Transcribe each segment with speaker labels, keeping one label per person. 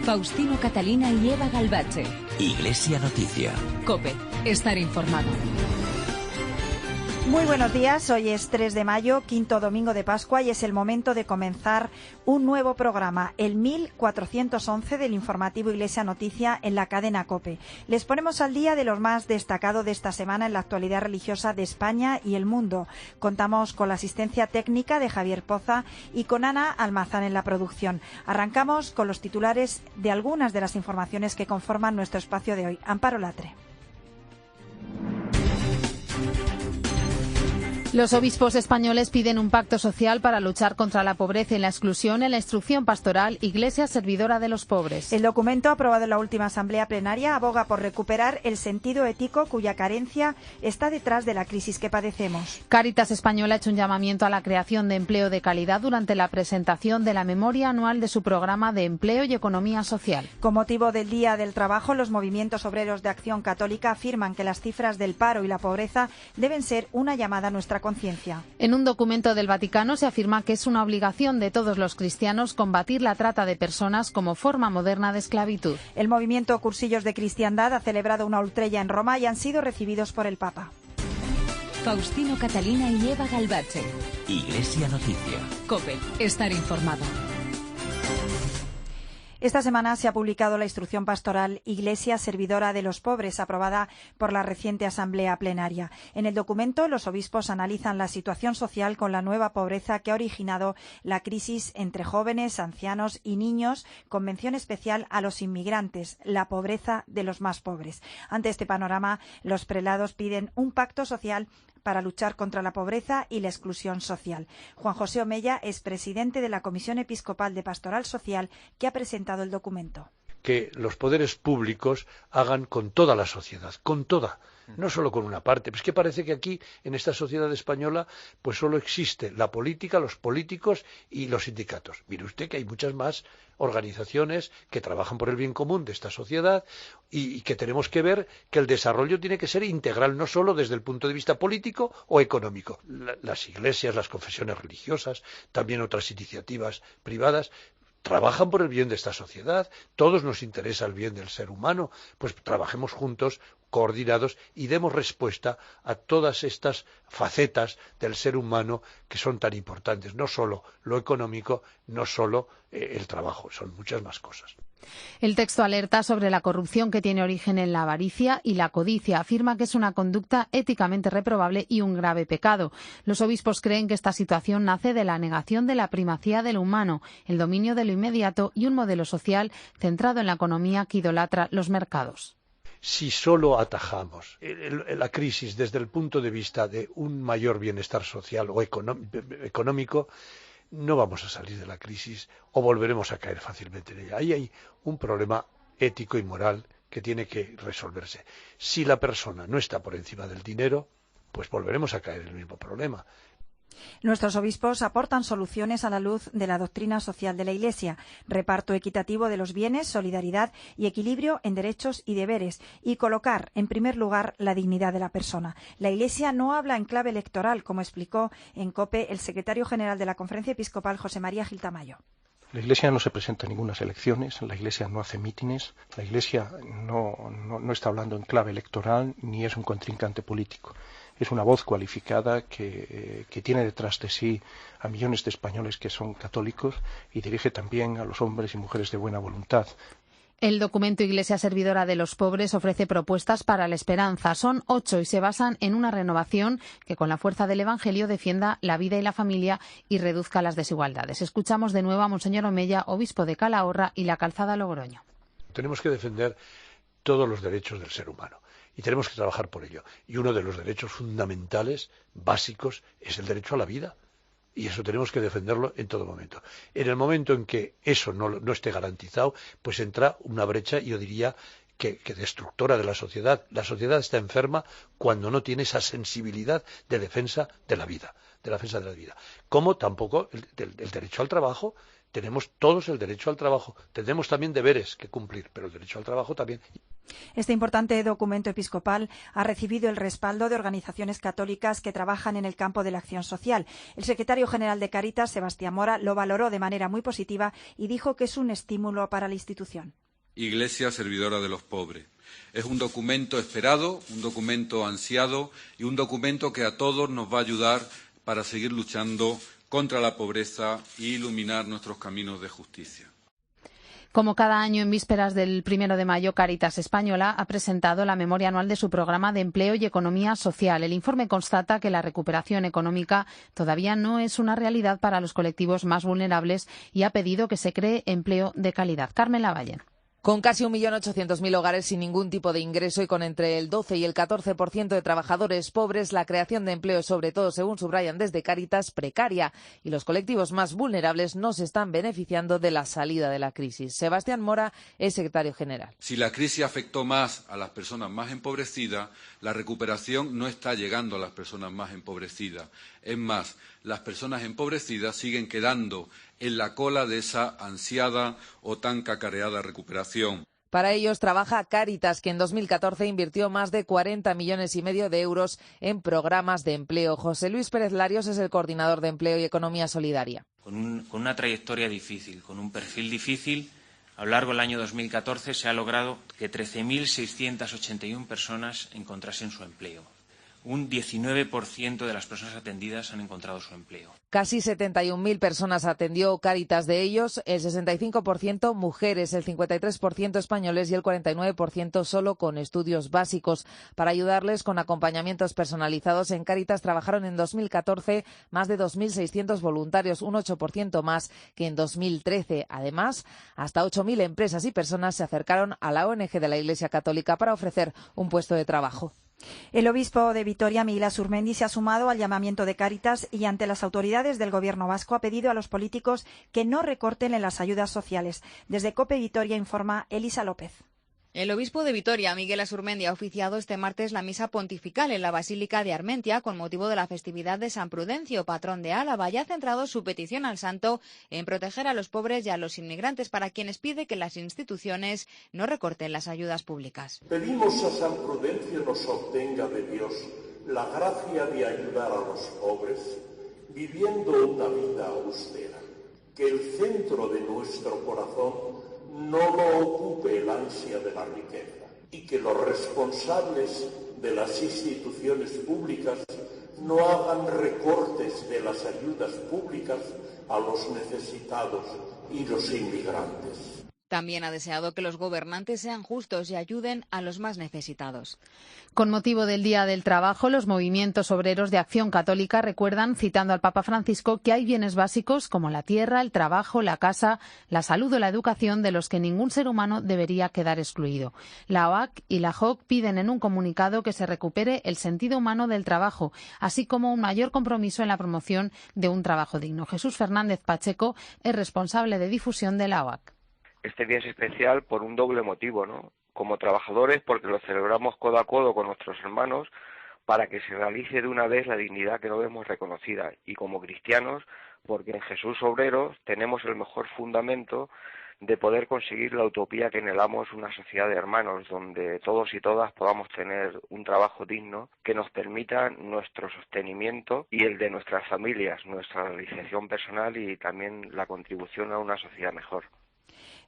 Speaker 1: Faustino Catalina y Eva Galbache.
Speaker 2: Iglesia Noticia.
Speaker 1: COPE. Estar informado.
Speaker 3: Muy buenos días, hoy es 3 de mayo, quinto domingo de Pascua y es el momento de comenzar un nuevo programa, el 1411 del informativo Iglesia Noticia en la cadena COPE. Les ponemos al día de lo más destacado de esta semana en la actualidad religiosa de España y el mundo. Contamos con la asistencia técnica de Javier Poza y con Ana Almazán en la producción. Arrancamos con los titulares de algunas de las informaciones que conforman nuestro espacio de hoy. Amparo Latre.
Speaker 4: Los obispos españoles piden un pacto social para luchar contra la pobreza y la exclusión en la instrucción pastoral Iglesia Servidora de los Pobres.
Speaker 3: El documento aprobado en la última asamblea plenaria aboga por recuperar el sentido ético cuya carencia está detrás de la crisis que padecemos.
Speaker 4: Cáritas Española ha hecho un llamamiento a la creación de empleo de calidad durante la presentación de la memoria anual de su programa de empleo y economía social.
Speaker 3: Con motivo del Día del Trabajo, los movimientos obreros de Acción Católica afirman que las cifras del paro y la pobreza deben ser una llamada a nuestra conciencia.
Speaker 4: En un documento del Vaticano se afirma que es una obligación de todos los cristianos combatir la trata de personas como forma moderna de esclavitud.
Speaker 3: El movimiento Cursillos de Cristiandad ha celebrado una ultrella en Roma y han sido recibidos por el Papa.
Speaker 1: Faustino Catalina y Eva Galbache.
Speaker 2: Iglesia Noticia.
Speaker 1: COPE. Estar informado.
Speaker 3: Esta semana se ha publicado la instrucción pastoral Iglesia Servidora de los Pobres, aprobada por la reciente asamblea plenaria. En el documento, los obispos analizan la situación social con la nueva pobreza que ha originado la crisis entre jóvenes, ancianos y niños, con mención especial a los inmigrantes, la pobreza de los más pobres. Ante este panorama, los prelados piden un pacto social para luchar contra la pobreza y la exclusión social. Juan José Omella es presidente de la Comisión Episcopal de Pastoral Social que ha presentado el documento.
Speaker 5: Que los poderes públicos hagan con toda la sociedad, con toda, no solo con una parte. Pues que parece que aquí, en esta sociedad española, pues solo existe la política, los políticos y los sindicatos. Mire usted que hay muchas más organizaciones que trabajan por el bien común de esta sociedad y que tenemos que ver que el desarrollo tiene que ser integral, no solo desde el punto de vista político o económico. Las iglesias, las confesiones religiosas, también otras iniciativas privadas, trabajan por el bien de esta sociedad, todos nos interesa el bien del ser humano, pues trabajemos juntos, coordinados y demos respuesta a todas estas facetas del ser humano que son tan importantes, no solo lo económico, no solo el trabajo, son muchas más cosas.
Speaker 4: El texto alerta sobre la corrupción que tiene origen en la avaricia y la codicia. Afirma que es una conducta éticamente reprobable y un grave pecado. Los obispos creen que esta situación nace de la negación de la primacía de lo humano, el dominio de lo inmediato y un modelo social centrado en la economía que idolatra los mercados.
Speaker 5: Si solo atajamos la crisis desde el punto de vista de un mayor bienestar social o económico, no vamos a salir de la crisis o volveremos a caer fácilmente en ella. Ahí hay un problema ético y moral que tiene que resolverse. Si la persona no está por encima del dinero, pues volveremos a caer en el mismo problema.
Speaker 3: Nuestros obispos aportan soluciones a la luz de la doctrina social de la Iglesia, reparto equitativo de los bienes, solidaridad y equilibrio en derechos y deberes, y colocar en primer lugar la dignidad de la persona. La Iglesia no habla en clave electoral, como explicó en COPE el secretario general de la Conferencia Episcopal, José María Gil Tamayo.
Speaker 6: La Iglesia no se presenta en ninguna elecciones, la Iglesia no hace mítines, la Iglesia no está hablando en clave electoral ni es un contrincante político. Es una voz cualificada que tiene detrás de sí a millones de españoles que son católicos y dirige también a los hombres y mujeres de buena voluntad.
Speaker 4: El documento Iglesia Servidora de los Pobres ofrece propuestas para la esperanza. Son 8 y se basan en una renovación que con la fuerza del Evangelio defienda la vida y la familia y reduzca las desigualdades. Escuchamos de nuevo a Monseñor Omella, obispo de Calahorra y la Calzada Logroño.
Speaker 5: Tenemos que defender todos los derechos del ser humano. Y tenemos que trabajar por ello. Y uno de los derechos fundamentales, básicos, es el derecho a la vida. Y eso tenemos que defenderlo en todo momento. En el momento en que eso no esté garantizado, pues entra una brecha, yo diría, que destructora de la sociedad. La sociedad está enferma cuando no tiene esa sensibilidad de defensa de la vida. Como tampoco el derecho al trabajo. Tenemos todos el derecho al trabajo. Tenemos también deberes que cumplir, pero el derecho al trabajo también.
Speaker 3: Este importante documento episcopal ha recibido el respaldo de organizaciones católicas que trabajan en el campo de la acción social. El secretario general de Cáritas, Sebastián Mora, lo valoró de manera muy positiva y dijo que es un estímulo para la institución.
Speaker 7: Iglesia servidora de los pobres. Es un documento esperado, un documento ansiado y un documento que a todos nos va a ayudar para seguir luchando contra la pobreza e iluminar nuestros caminos de justicia.
Speaker 4: Como cada año, en vísperas del 1 de mayo, Cáritas Española ha presentado la memoria anual de su programa de empleo y economía social. El informe constata que la recuperación económica todavía no es una realidad para los colectivos más vulnerables y ha pedido que se cree empleo de calidad. Carmen Lavalle.
Speaker 8: Con casi 1.800.000 hogares sin ningún tipo de ingreso y con entre el 12 y el 14% de trabajadores pobres, la creación de empleo es, sobre todo, según subrayan desde Cáritas, precaria y los colectivos más vulnerables no se están beneficiando de la salida de la crisis. Sebastián Mora es secretario general.
Speaker 7: Si la crisis afectó más a las personas más empobrecidas, la recuperación no está llegando a las personas más empobrecidas. Es más, las personas empobrecidas siguen quedando en la cola de esa ansiada o tan cacareada recuperación.
Speaker 8: Para ellos trabaja Cáritas, que en 2014 invirtió más de 40,5 millones de euros en programas de empleo. José Luis Pérez Larios es el coordinador de Empleo y Economía Solidaria.
Speaker 9: Con una trayectoria difícil, con un perfil difícil, a lo largo del año 2014 se ha logrado que 13.681 personas encontrasen su empleo. Un 19% de las personas atendidas han encontrado su empleo.
Speaker 8: Casi 71.000 personas atendió Cáritas, de ellos el 65% mujeres, el 53% españoles y el 49% solo con estudios básicos. Para ayudarles con acompañamientos personalizados, en Cáritas trabajaron en 2014 más de 2.600 voluntarios, un 8% más que en 2013. Además, hasta 8.000 empresas y personas se acercaron a la ONG de la Iglesia Católica para ofrecer un puesto de trabajo.
Speaker 3: El obispo de Vitoria, Miguel Asurmendi, se ha sumado al llamamiento de Cáritas y ante las autoridades del Gobierno vasco ha pedido a los políticos que no recorten en las ayudas sociales. Desde COPE Vitoria informa Elisa López.
Speaker 10: El obispo de Vitoria, Miguel Asurmendi, ha oficiado este martes la misa pontifical en la Basílica de Armentia con motivo de la festividad de San Prudencio, patrón de Álava, y ha centrado su petición al santo en proteger a los pobres y a los inmigrantes, para quienes pide que las instituciones no recorten las ayudas públicas.
Speaker 11: Pedimos a San Prudencio nos obtenga de Dios la gracia de ayudar a los pobres viviendo una vida austera, que el centro de nuestro corazón no lo ocupe el ansia de la riqueza y que los responsables de las instituciones públicas no hagan recortes de las ayudas públicas a los necesitados y los inmigrantes.
Speaker 10: También ha deseado que los gobernantes sean justos y ayuden a los más necesitados.
Speaker 4: Con motivo del Día del Trabajo, los movimientos obreros de Acción Católica recuerdan, citando al Papa Francisco, que hay bienes básicos como la tierra, el trabajo, la casa, la salud o la educación de los que ningún ser humano debería quedar excluido. La OAC y la JOC piden en un comunicado que se recupere el sentido humano del trabajo, así como un mayor compromiso en la promoción de un trabajo digno. Jesús Fernández Pacheco es responsable de difusión de la OAC.
Speaker 12: Este día es especial por un doble motivo, ¿no? Como trabajadores, porque lo celebramos codo a codo con nuestros hermanos para que se realice de una vez la dignidad que no vemos reconocida. Y como cristianos, porque en Jesús Obrero tenemos el mejor fundamento de poder conseguir la utopía que anhelamos, una sociedad de hermanos, donde todos y todas podamos tener un trabajo digno que nos permita nuestro sostenimiento y el de nuestras familias, nuestra realización personal y también la contribución a una sociedad mejor.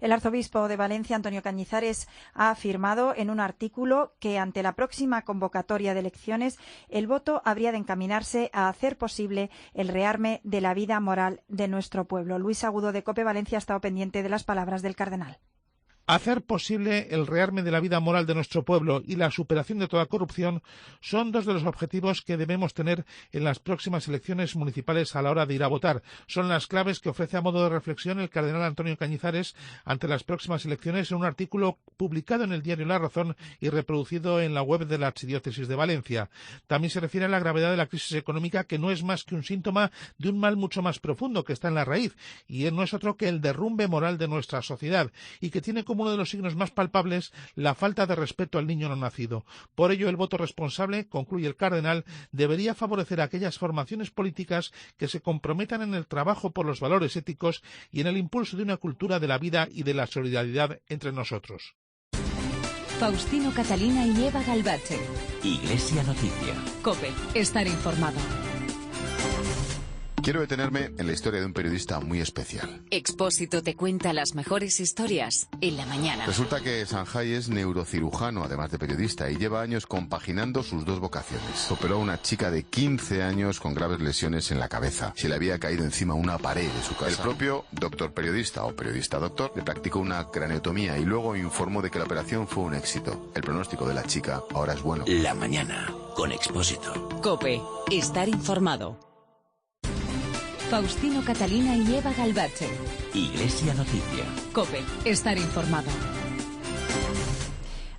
Speaker 3: El arzobispo de Valencia, Antonio Cañizares, ha afirmado en un artículo que ante la próxima convocatoria de elecciones el voto habría de encaminarse a hacer posible el rearme de la vida moral de nuestro pueblo. Luis Agudo, de COPE Valencia, ha estado pendiente de las palabras del cardenal.
Speaker 13: Hacer posible el rearme de la vida moral de nuestro pueblo y la superación de toda corrupción son dos de los objetivos que debemos tener en las próximas elecciones municipales a la hora de ir a votar. Son las claves que ofrece a modo de reflexión el cardenal Antonio Cañizares ante las próximas elecciones en un artículo publicado en el diario La Razón y reproducido en la web de la Archidiócesis de Valencia. También se refiere a la gravedad de la crisis económica, que no es más que un síntoma de un mal mucho más profundo que está en la raíz, y no es otro que el derrumbe moral de nuestra sociedad, y que tiene como uno de los signos más palpables la falta de respeto al niño no nacido. Por ello, el voto responsable, concluye el cardenal, debería favorecer a aquellas formaciones políticas que se comprometan en el trabajo por los valores éticos y en el impulso de una cultura de la vida y de la solidaridad entre nosotros.
Speaker 1: Faustino Catalina y Eva Galbache.
Speaker 2: Iglesia Noticia.
Speaker 1: COPE. Estar informado.
Speaker 14: Quiero detenerme en la historia de un periodista muy especial.
Speaker 1: Expósito te cuenta las mejores historias en la mañana.
Speaker 14: Resulta que Sanjay es neurocirujano, además de periodista, y lleva años compaginando sus dos vocaciones. Operó a una chica de 15 años con graves lesiones en la cabeza. Se le había caído encima una pared de su casa. El propio doctor periodista o periodista doctor le practicó una craneotomía y luego informó de que la operación fue un éxito. El pronóstico de la chica ahora es bueno.
Speaker 2: La mañana con Expósito.
Speaker 1: COPE. Estar informado. Faustino Catalina y Eva Galbache.
Speaker 2: Iglesia Noticia.
Speaker 1: COPE. Estar informado.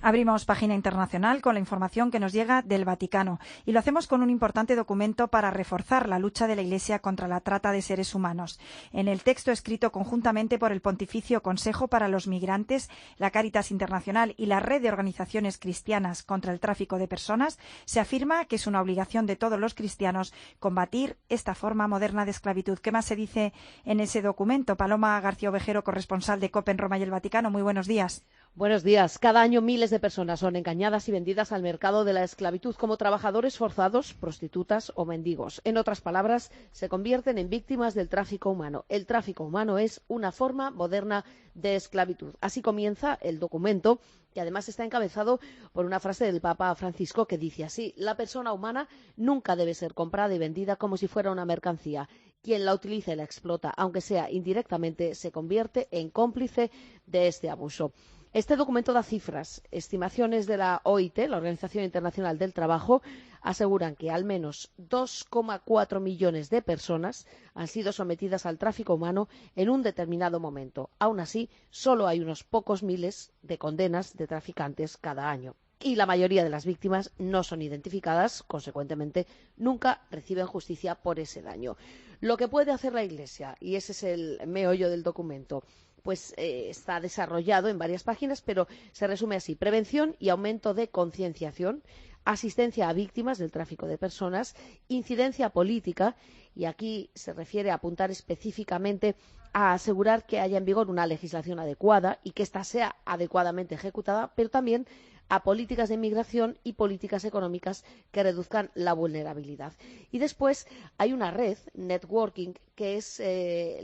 Speaker 3: Abrimos página internacional con la información que nos llega del Vaticano y lo hacemos con un importante documento para reforzar la lucha de la Iglesia contra la trata de seres humanos. En el texto escrito conjuntamente por el Pontificio Consejo para los Migrantes, la Cáritas Internacional y la Red de Organizaciones Cristianas contra el Tráfico de Personas, se afirma que es una obligación de todos los cristianos combatir esta forma moderna de esclavitud. ¿Qué más se dice en ese documento? Paloma García Ovejero, corresponsal de COPE en Roma y el Vaticano. Muy buenos días.
Speaker 15: Buenos días. Cada año miles de personas son engañadas y vendidas al mercado de la esclavitud como trabajadores forzados, prostitutas o mendigos. En otras palabras, se convierten en víctimas del tráfico humano. El tráfico humano es una forma moderna de esclavitud. Así comienza el documento, que además está encabezado por una frase del Papa Francisco que dice así: la persona humana nunca debe ser comprada y vendida como si fuera una mercancía. Quien la utiliza y la explota, aunque sea indirectamente, se convierte en cómplice de este abuso. Este documento da cifras. Estimaciones de la OIT, la Organización Internacional del Trabajo, aseguran que al menos 2,4 millones de personas han sido sometidas al tráfico humano en un determinado momento. Aún así, solo hay unos pocos miles de condenas de traficantes cada año. Y la mayoría de las víctimas no son identificadas, consecuentemente, nunca reciben justicia por ese daño. Lo que puede hacer la Iglesia, y ese es el meollo del documento, pues está desarrollado en varias páginas, pero se resume así: prevención y aumento de concienciación, asistencia a víctimas del tráfico de personas, incidencia política, y aquí se refiere a apuntar específicamente a asegurar que haya en vigor una legislación adecuada y que ésta sea adecuadamente ejecutada, pero también a políticas de inmigración y políticas económicas que reduzcan la vulnerabilidad. Y después hay una red, networking, que es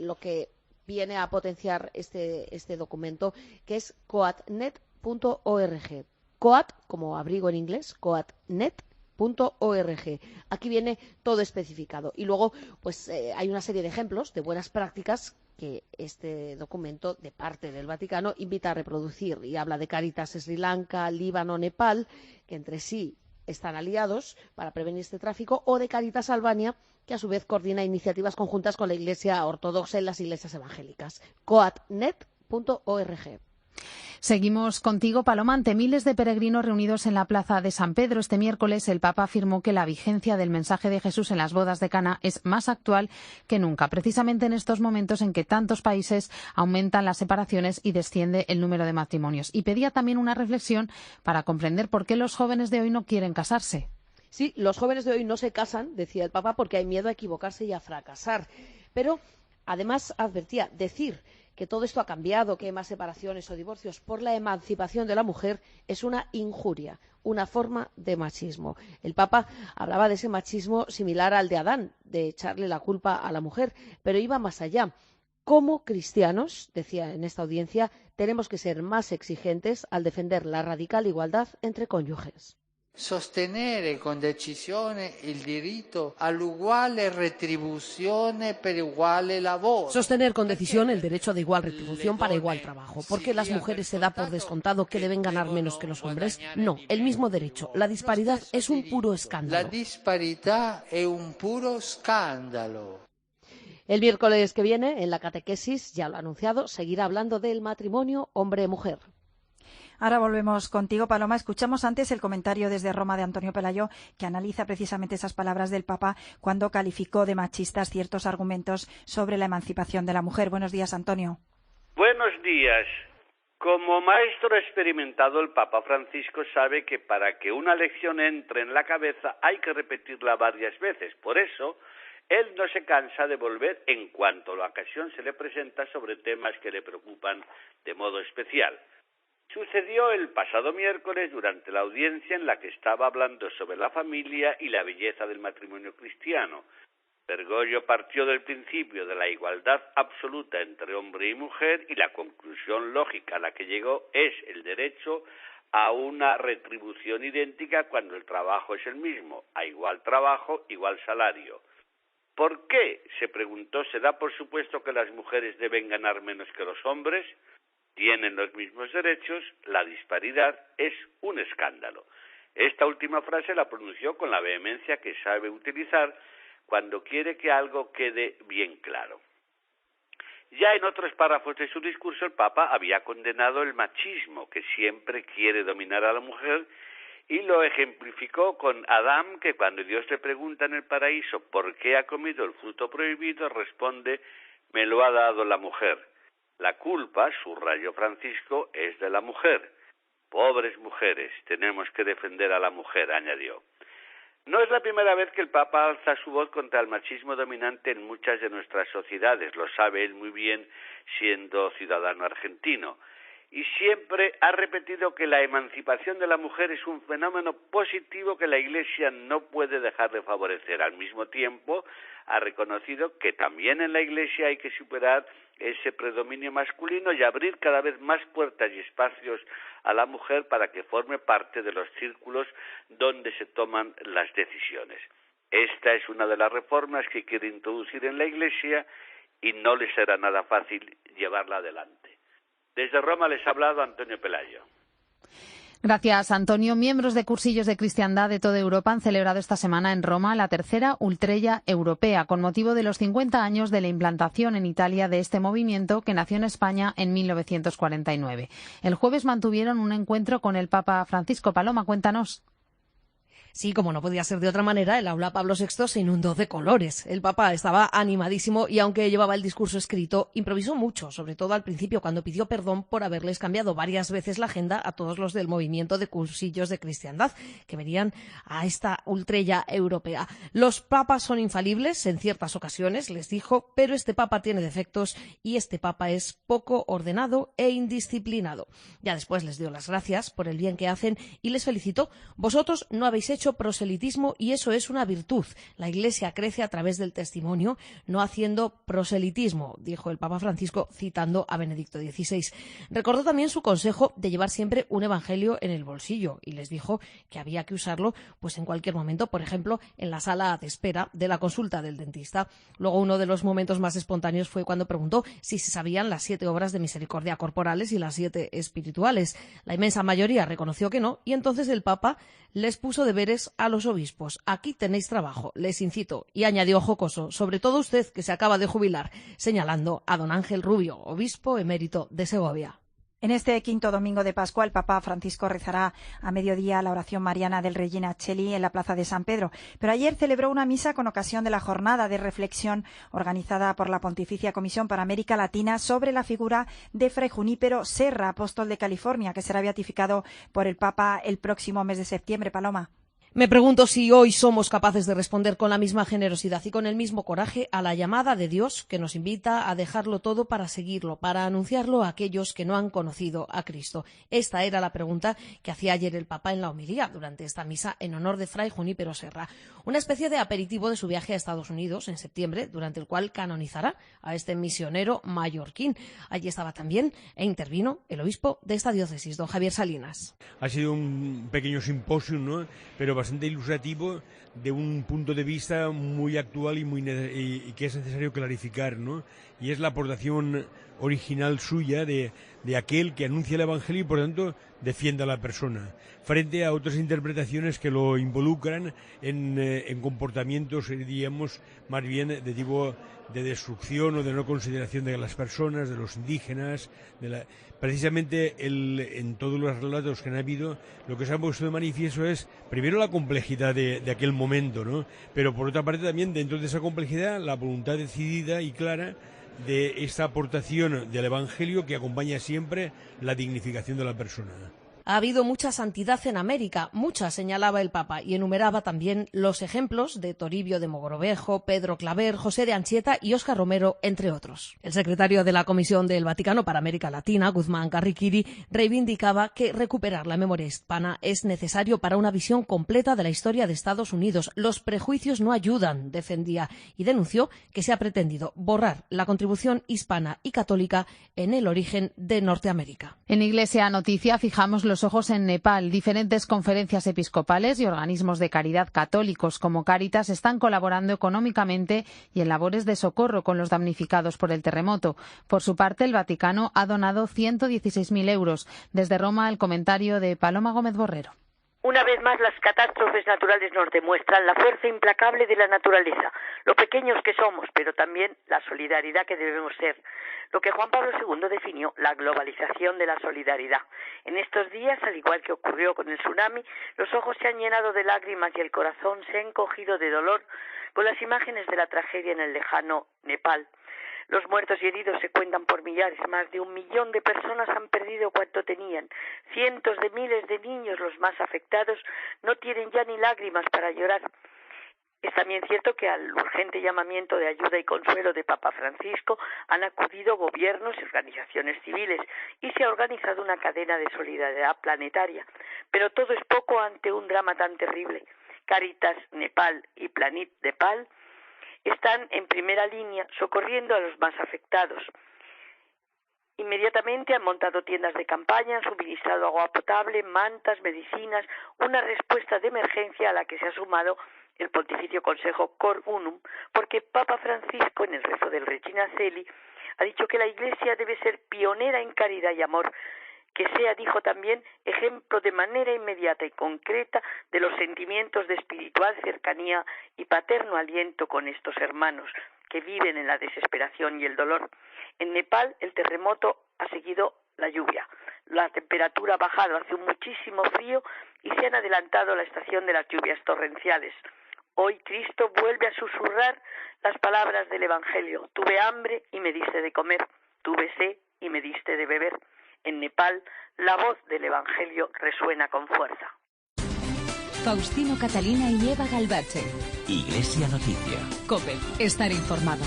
Speaker 15: lo que viene a potenciar este documento, que es coatnet.org. Coat, como abrigo en inglés, coatnet.org. Aquí viene todo especificado. Y luego pues hay una serie de ejemplos de buenas prácticas que este documento, de parte del Vaticano, invita a reproducir. Y habla de Cáritas Sri Lanka, Líbano, Nepal, que entre sí están aliados para prevenir este tráfico, o de Cáritas Albania, que a su vez coordina iniciativas conjuntas con la Iglesia Ortodoxa y las iglesias evangélicas. coatnet.org.
Speaker 4: Seguimos contigo, Paloma. Ante miles de peregrinos reunidos en la plaza de San Pedro este miércoles, el Papa afirmó que la vigencia del mensaje de Jesús en las bodas de Cana es más actual que nunca, precisamente en estos momentos en que tantos países aumentan las separaciones y desciende el número de matrimonios. Y pedía también una reflexión para comprender por qué los jóvenes de hoy no quieren casarse.
Speaker 15: Sí, los jóvenes de hoy no se casan, decía el Papa, porque hay miedo a equivocarse y a fracasar. Pero además advertía, decir que todo esto ha cambiado, que hay más separaciones o divorcios por la emancipación de la mujer, es una injuria, una forma de machismo. El Papa hablaba de ese machismo similar al de Adán, de echarle la culpa a la mujer, pero iba más allá. Como cristianos, decía en esta audiencia, tenemos que ser más exigentes al defender la radical igualdad entre cónyuges.
Speaker 16: Sostenere con decisione il diritto all'uguale retribuzione per uguale lavoro.
Speaker 15: Sostener con decisión el derecho de igual retribución para igual trabajo. ¿Por qué las mujeres se da por descontado que deben ganar menos que los hombres? No, el mismo derecho. La disparidad es un puro escándalo.
Speaker 16: La disparità è un puro scandalo.
Speaker 15: El miércoles que viene, en la catequesis, ya lo ha anunciado, seguirá hablando del matrimonio hombre-mujer.
Speaker 3: Ahora volvemos contigo, Paloma. Escuchamos antes el comentario desde Roma de Antonio Pelayo, que analiza precisamente esas palabras del Papa cuando calificó de machistas ciertos argumentos sobre la emancipación de la mujer. Buenos días, Antonio.
Speaker 17: Buenos días. Como maestro experimentado, el Papa Francisco sabe que para que una lección entre en la cabeza hay que repetirla varias veces. Por eso, él no se cansa de volver en cuanto la ocasión se le presenta sobre temas que le preocupan de modo especial. Sucedió el pasado miércoles durante la audiencia en la que estaba hablando sobre la familia y la belleza del matrimonio cristiano. Bergoglio partió del principio de la igualdad absoluta entre hombre y mujer y la conclusión lógica a la que llegó es el derecho a una retribución idéntica cuando el trabajo es el mismo, a igual trabajo, igual salario. ¿Por qué? Se preguntó, ¿se da por supuesto que las mujeres deben ganar menos que los hombres? Tienen los mismos derechos, la disparidad es un escándalo. Esta última frase la pronunció con la vehemencia que sabe utilizar cuando quiere que algo quede bien claro. Ya en otros párrafos de su discurso el Papa había condenado el machismo que siempre quiere dominar a la mujer y lo ejemplificó con Adán, que cuando Dios le pregunta en el paraíso por qué ha comido el fruto prohibido, responde: me lo ha dado la mujer. La culpa, subrayó Francisco, es de la mujer. Pobres mujeres, tenemos que defender a la mujer, añadió. No es la primera vez que el Papa alza su voz contra el machismo dominante en muchas de nuestras sociedades, lo sabe él muy bien siendo ciudadano argentino. Y siempre ha repetido que la emancipación de la mujer es un fenómeno positivo que la Iglesia no puede dejar de favorecer. Al mismo tiempo, ha reconocido que también en la Iglesia hay que superar ese predominio masculino y abrir cada vez más puertas y espacios a la mujer para que forme parte de los círculos donde se toman las decisiones. Esta es una de las reformas que quiere introducir en la Iglesia y no le será nada fácil llevarla adelante. Desde Roma les ha hablado Antonio Pelayo.
Speaker 4: Gracias, Antonio. Miembros de cursillos de cristiandad de toda Europa han celebrado esta semana en Roma la tercera Ultrella Europea, con motivo de los 50 años de la implantación en Italia de este movimiento que nació en España en 1949. El jueves mantuvieron un encuentro con el Papa Francisco. Paloma, cuéntanos.
Speaker 18: Sí, como no podía ser de otra manera, el aula Pablo VI se inundó de colores. El Papa estaba animadísimo y, aunque llevaba el discurso escrito, improvisó mucho, sobre todo al principio, cuando pidió perdón por haberles cambiado varias veces la agenda a todos los del movimiento de cursillos de cristiandad, que venían a esta Ultrella Europea. Los papas son infalibles en ciertas ocasiones, les dijo, pero este Papa tiene defectos y este Papa es poco ordenado e indisciplinado. Ya después les dio las gracias por el bien que hacen y les felicitó. Vosotros no habéis hecho proselitismo y eso es una virtud. La Iglesia crece a través del testimonio, no haciendo proselitismo, dijo el Papa Francisco citando a Benedicto XVI. Recordó también su consejo de llevar siempre un evangelio en el bolsillo y les dijo que había que usarlo pues en cualquier momento, por ejemplo, en la sala de espera de la consulta del dentista. Luego, uno de los momentos más espontáneos fue cuando preguntó si se sabían las 7 obras de misericordia corporales y las 7 espirituales. La inmensa mayoría reconoció que no y entonces el Papa les puso deberes a los obispos. Aquí tenéis trabajo, les incito. Y añadió jocoso, sobre todo usted que se acaba de jubilar, señalando a don Ángel Rubio, obispo emérito de Segovia.
Speaker 3: En este quinto domingo de Pascua, el Papa Francisco rezará a mediodía la oración mariana del Regina Coeli en la plaza de San Pedro. Pero ayer celebró una misa con ocasión de la jornada de reflexión organizada por la Pontificia Comisión para América Latina sobre la figura de Fray Junípero Serra, apóstol de California, que será beatificado por el Papa el próximo mes de septiembre. Paloma.
Speaker 18: Me pregunto si hoy somos capaces de responder con la misma generosidad y con el mismo coraje a la llamada de Dios que nos invita a dejarlo todo para seguirlo, para anunciarlo a aquellos que no han conocido a Cristo. Esta era la pregunta que hacía ayer el Papa en la homilía durante esta misa en honor de Fray Junípero Serra, una especie de aperitivo de su viaje a Estados Unidos en septiembre, durante el cual canonizará a este misionero mallorquín. Allí estaba también e intervino el obispo de esta diócesis, don Javier Salinas.
Speaker 19: Ha sido un pequeño simposio, ¿no?, pero bastante ilustrativo de un punto de vista muy actual y que es necesario clarificar, ¿no? Y es la aportación original suya de aquel que anuncia el Evangelio y por tanto defiende a la persona, frente a otras interpretaciones que lo involucran en comportamientos, diríamos, más bien de tipo de destrucción o de no consideración de las personas, de los indígenas, precisamente en todos los relatos que han habido, lo que se ha puesto de manifiesto es, primero, la complejidad de aquel momento, ¿no? Pero por otra parte también, dentro de esa complejidad, la voluntad decidida y clara de esta aportación del Evangelio que acompaña siempre la dignificación de la persona.
Speaker 18: Ha habido mucha santidad en América, mucha, señalaba el Papa, y enumeraba también los ejemplos de Toribio de Mogrovejo, Pedro Claver, José de Anchieta y Óscar Romero, entre otros. El secretario de la Comisión del Vaticano para América Latina, Guzmán Carriquiri, reivindicaba que recuperar la memoria hispana es necesario para una visión completa de la historia de Estados Unidos. Los prejuicios no ayudan, defendía, y denunció que se ha pretendido borrar la contribución hispana y católica en el origen de Norteamérica.
Speaker 4: En Iglesia Noticia fijamos los ojos en Nepal. Diferentes conferencias episcopales y organismos de caridad católicos como Cáritas están colaborando económicamente y en labores de socorro con los damnificados por el terremoto. Por su parte, el Vaticano ha donado 116.000 euros. Desde Roma, el comentario de Paloma Gómez Borrero.
Speaker 20: Una vez más, las catástrofes naturales nos demuestran la fuerza implacable de la naturaleza, lo pequeños que somos, pero también la solidaridad que debemos ser, lo que Juan Pablo II definió la globalización de la solidaridad. En estos días, al igual que ocurrió con el tsunami, los ojos se han llenado de lágrimas y el corazón se ha encogido de dolor con las imágenes de la tragedia en el lejano Nepal. Los muertos y heridos se cuentan por millares, más de 1 millón de personas han perdido cuanto tenían. Cientos de miles de niños, los más afectados, no tienen ya ni lágrimas para llorar. Es también cierto que al urgente llamamiento de ayuda y consuelo de Papa Francisco han acudido gobiernos y organizaciones civiles y se ha organizado una cadena de solidaridad planetaria. Pero todo es poco ante un drama tan terrible. Cáritas Nepal y Planet Nepal están en primera línea socorriendo a los más afectados. Inmediatamente han montado tiendas de campaña, han suministrado agua potable, mantas, medicinas, una respuesta de emergencia a la que se ha sumado el Pontificio Consejo Cor Unum, porque Papa Francisco, en el rezo del Regina Coeli, ha dicho que la Iglesia debe ser pionera en caridad y amor, que sea, dijo también, ejemplo de manera inmediata y concreta de los sentimientos de espiritual cercanía y paterno aliento con estos hermanos que viven en la desesperación y el dolor. En Nepal el terremoto ha seguido la lluvia. La temperatura ha bajado, hace muchísimo frío y se han adelantado la estación de las lluvias torrenciales. Hoy Cristo vuelve a susurrar las palabras del Evangelio. Tuve hambre y me diste de comer, tuve sed y me diste de beber. En Nepal, la voz del Evangelio resuena con fuerza.
Speaker 1: Faustino Catalina y Eva Galbache.
Speaker 2: Iglesia Noticia.
Speaker 1: COPE. Estar informado.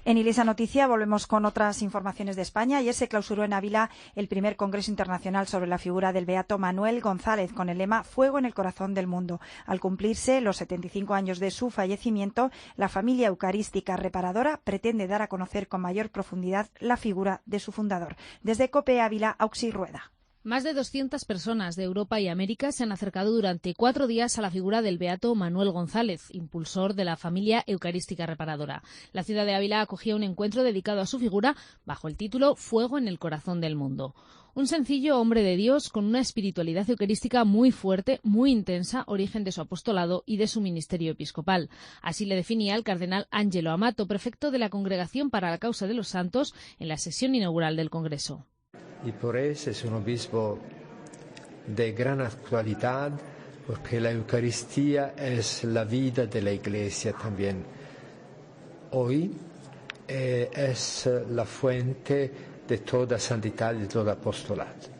Speaker 3: En Iglesia Noticia volvemos con otras informaciones de España. Ayer se clausuró en Ávila el primer Congreso Internacional sobre la figura del beato Manuel González con el lema Fuego en el corazón del mundo. Al cumplirse los 75 años de su fallecimiento, la familia eucarística reparadora pretende dar a conocer con mayor profundidad la figura de su fundador. Desde COPE Ávila, Auxi Rueda.
Speaker 21: Más de 200 personas de Europa y América se han acercado durante 4 días a la figura del beato Manuel González, impulsor de la familia eucarística reparadora. La ciudad de Ávila acogía un encuentro dedicado a su figura bajo el título Fuego en el corazón del mundo. Un sencillo hombre de Dios con una espiritualidad eucarística muy fuerte, muy intensa, origen de su apostolado y de su ministerio episcopal. Así le definía el cardenal Angelo Amato, prefecto de la Congregación para la Causa de los Santos, en la sesión inaugural del Congreso.
Speaker 22: Y por eso es un obispo de gran actualidad, porque la Eucaristía es la vida de la Iglesia también. Hoy es la fuente de toda santidad y de todo apostolado.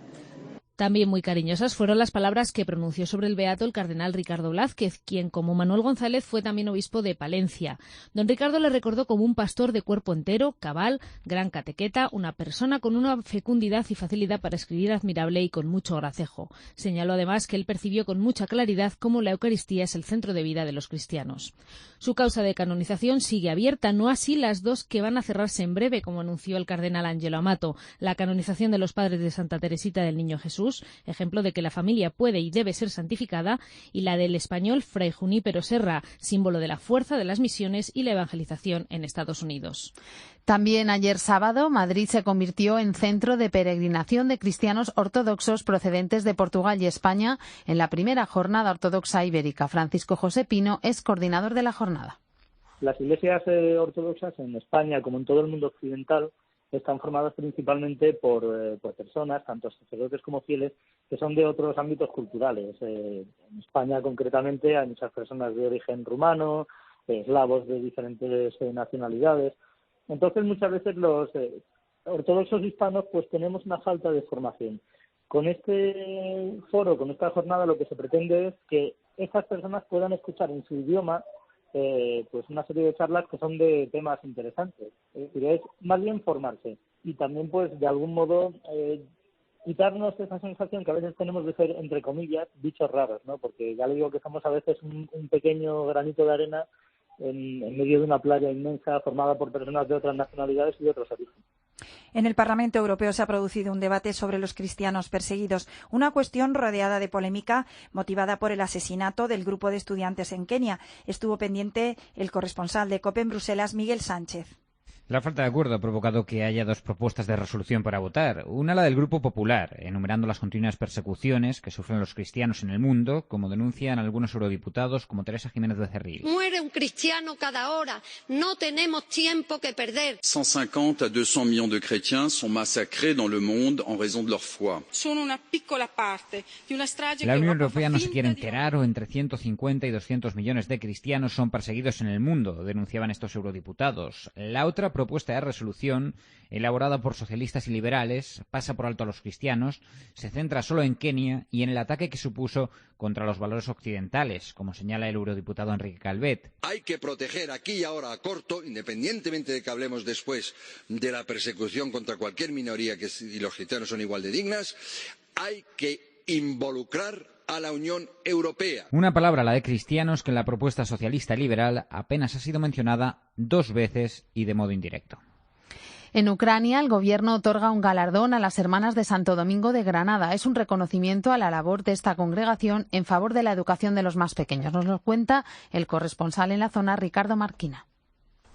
Speaker 21: También muy cariñosas fueron las palabras que pronunció sobre el beato el cardenal Ricardo Blázquez, quien, como Manuel González, fue también obispo de Palencia. Don Ricardo le recordó como un pastor de cuerpo entero, cabal, gran catequeta, una persona con una fecundidad y facilidad para escribir admirable y con mucho gracejo. Señaló además que él percibió con mucha claridad cómo la Eucaristía es el centro de vida de los cristianos. Su causa de canonización sigue abierta, no así las dos que van a cerrarse en breve, como anunció el cardenal Angelo Amato: la canonización de los padres de Santa Teresita del Niño Jesús, ejemplo de que la familia puede y debe ser santificada, y la del español Fray Junípero Serra, símbolo de la fuerza de las misiones y la evangelización en Estados Unidos.
Speaker 4: También ayer sábado, Madrid se convirtió en centro de peregrinación de cristianos ortodoxos procedentes de Portugal y España en la primera jornada ortodoxa ibérica. Francisco José Pino es coordinador de la jornada.
Speaker 23: Las iglesias ortodoxas en España, como en todo el mundo occidental, están formadas principalmente por personas, tanto sacerdotes como fieles, que son de otros ámbitos culturales. En España, concretamente, hay muchas personas de origen rumano, eslavos de diferentes nacionalidades. Entonces, muchas veces los ortodoxos hispanos pues tenemos una falta de formación. Con este foro, con esta jornada, lo que se pretende es que esas personas puedan escuchar en su idioma pues una serie de charlas que son de temas interesantes. Es decir, es más bien formarse y también pues de algún modo quitarnos esa sensación que a veces tenemos de ser, entre comillas, bichos raros, ¿no? Porque ya le digo que somos a veces un pequeño granito de arena en medio de una playa inmensa formada por personas de otras nacionalidades y de otros orígenes.
Speaker 3: En el Parlamento Europeo se ha producido un debate sobre los cristianos perseguidos, una cuestión rodeada de polémica motivada por el asesinato del grupo de estudiantes en Kenia. Estuvo pendiente el corresponsal de COPE en Bruselas, Miguel Sánchez.
Speaker 5: La falta de acuerdo ha provocado que haya dos propuestas de resolución para votar. Una, la del Grupo Popular, enumerando las continuas persecuciones que sufren los cristianos en el mundo, como denuncian algunos eurodiputados como Teresa Jiménez Becerril.
Speaker 6: Muere un cristiano cada hora. No tenemos tiempo que perder.
Speaker 7: 150 a 200 millones de chrétiens sont massacrés dans le monde en raison de leur foi.
Speaker 6: Son una piccola parte de una strage.
Speaker 5: La Unión Europea no se quiere enterar o entre 150 y 200 millones de cristianos son perseguidos en el mundo, denunciaban estos eurodiputados. La otra propuesta de resolución, elaborada por socialistas y liberales, pasa por alto a los cristianos, se centra solo en Kenia y en el ataque que supuso contra los valores occidentales, como señala el eurodiputado Enrique Calvet.
Speaker 24: Hay que proteger aquí y ahora a corto, independientemente de que hablemos después de la persecución contra cualquier minoría y los cristianos son igual de dignas, hay que involucrar a la Unión Europea.
Speaker 5: Una palabra, la de cristianos, que en la propuesta socialista y liberal apenas ha sido mencionada 2 veces y de modo indirecto.
Speaker 4: En Ucrania, el gobierno otorga un galardón a las Hermanas de Santo Domingo de Granada. Es un reconocimiento a la labor de esta congregación en favor de la educación de los más pequeños. Nos lo cuenta el corresponsal en la zona, Ricardo Marquina.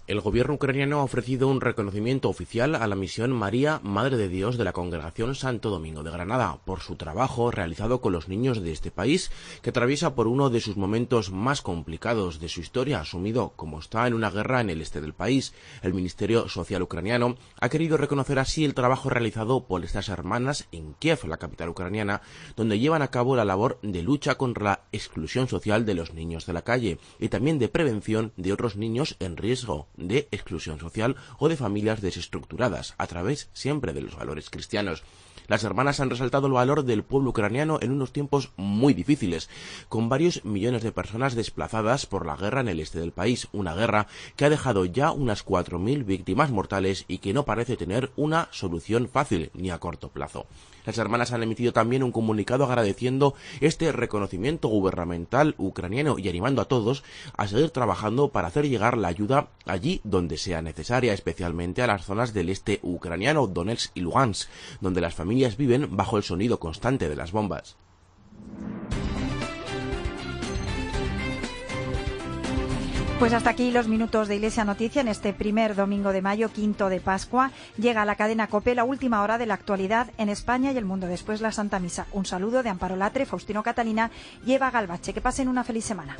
Speaker 25: El gobierno ucraniano ha ofrecido un reconocimiento oficial a la misión María, Madre de Dios de la Congregación Santo Domingo de Granada por su trabajo realizado con los niños de este país, que atraviesa por uno de sus momentos más complicados de su historia, asumido como está en una guerra en el este del país. El Ministerio Social ucraniano ha querido reconocer así el trabajo realizado por estas hermanas en Kiev, la capital ucraniana, donde llevan a cabo la labor de lucha contra la exclusión social de los niños de la calle y también de prevención de otros niños en riesgo de exclusión social o de familias desestructuradas, a través siempre de los valores cristianos. Las hermanas han resaltado el valor del pueblo ucraniano en unos tiempos muy difíciles, con varios millones de personas desplazadas por la guerra en el este del país, una guerra que ha dejado ya unas 4.000 víctimas mortales y que no parece tener una solución fácil ni a corto plazo. Las hermanas han emitido también un comunicado agradeciendo este reconocimiento gubernamental ucraniano y animando a todos a seguir trabajando para hacer llegar la ayuda allí donde sea necesaria, especialmente a las zonas del este ucraniano, Donetsk y Lugansk, donde las familias viven bajo el sonido constante de las bombas.
Speaker 3: Pues hasta aquí los minutos de Iglesia Noticia en este primer domingo de mayo, quinto de Pascua. Llega a la cadena COPE la última hora de la actualidad en España y el mundo. Después la Santa Misa. Un saludo de Amparo Latre, Faustino Catalina y Eva Galbache. Que pasen una feliz semana.